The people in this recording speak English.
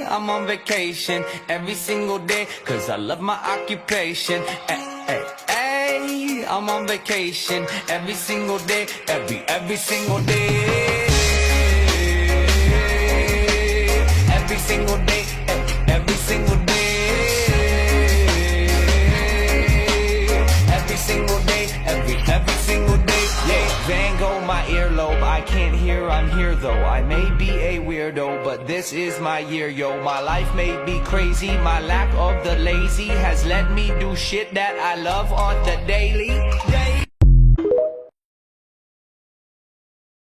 I'm on vacation every single day, cause I love my occupation. Hey, I'm on vacation every single day, every single day. Every single day, every single day. Every single day, every single day. Yeah, Van Gogh, my earlobe. I can't hear, I'm here though. I may be a weirdo, but this is my year, yo. My life may be crazy. My lack of the lazy has let me do shit that I love on the daily.